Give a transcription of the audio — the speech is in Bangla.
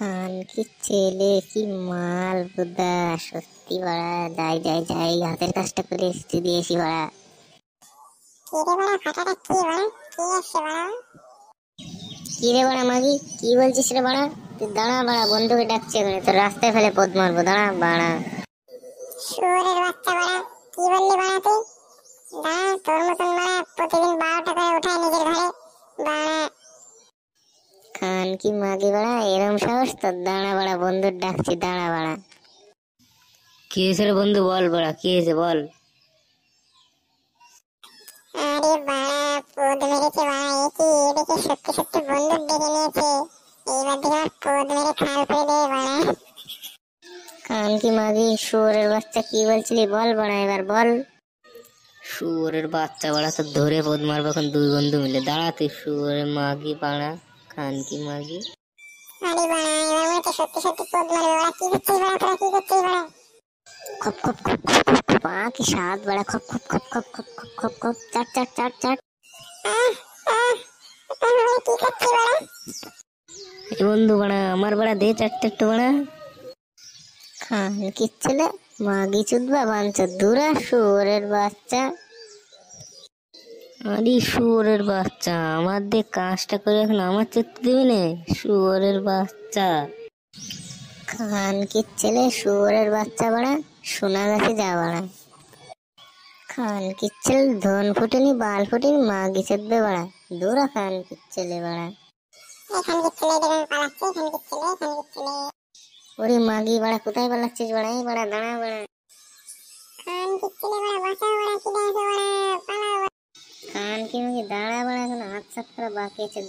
খান কি ছেলে, কি মাল বুদা, সত্যি বাড়া। যাই যাই যাই, হাতের কাজটা করে এসে দিয়েছি বাড়া। কি রে বাড়া মাগি, কি বলছিস রে বাড়া? তুই দাঁড়া বাড়া, বন্ধুকে ডাকছে এখানে, তোর রাস্তায় ফেলে পদ মারবো, দাঁড়া বাড়া। শুয়োরের বাচ্চা বাড়া, কি বললি বাড়া তুই? দাঁড়া, তোর মতন বাড়া প্রতিদিন 12টা করে উঠায় নিজের ঘরে বাড়া। খান কি মাগি বাড়া, এরম সাহস তোর? দাঁড়া বাড়া, বন্ধুর ডাকছি, দাঁড়া বাড়া। কি হয়েছে রে বন্ধু, বল বাড়া, কি হয়েছে বল। আরে বাড়া, পোদ মেরেছে বাড়া। একি এদিকে সত্যি সত্যি বন্দুক ডেকে নিয়েছে। এইবার দিকে আমার পোদ মেরে খাল করে দেবে বাড়া। খান কি মাগি, শুয়োরের বাচ্চা, কি বলছিলি বল বাড়া, এবার বল। শুয়োরের বাচ্চা বাড়া, তো ধরে পদ মারবো এখন দুই বন্ধু মিলে। দাঁড়া তুই, শুয়োরের মাগি বাড়া, খান কি মাগি। আরে বাড়া, এবার মনে হচ্ছে সত্যি সত্যি পোদ মারবে বাড়া। কি করছিস বাড়া, তোরা কি করছিস বাড়া? খপ খপ খপ খপ খপ খপ, কি স্বাদ বাড়া, খপ খপ খপ খপ খপ খপ খপ খপ, চাট চাট চাট চাট। আহ আহ তাহলে কি করছিস বাড়া? এ বন্ধু বাড়া, আমার বাড়া দে চারটে একটু বাড়া। খান কি ছেলে, মাগি চুদবা বাঞ্চা দূরা, শুয়োরের বাচ্চা। আরে শুয়োরের বাচ্চা, আমার দিয়ে কাজটা করে এখন আমার চুদতে দিবি না, শুয়োরের বাচ্চা। খান কি ছেলে, শুয়োরের বাচ্চা বাড়া, সোনা গাছে যা বাড়া। খান কি ছেলে, ধন ফুটেনি বাল ফুটেনি, মাগি চুদবে বাড়া, দূরা খান কি ছেলে বাড়া। এখান কি ছেলে দেখুন পালাচ্ছে, এখান কি ছেলে, এখান কি ছেলে। ওরে মাগি বাড়া, কোথায় পালাচ্ছিস বাড়া? এই বাড়া দাঁড়া বাড়া। খান কি ছেলে বাড়া, বাঁচাও বাড়া, কি দেখো বাড়া, পালাও। খান কি মাগি দাঁড়া বাড়া, এখন হাত সাত করা বাকি আছে।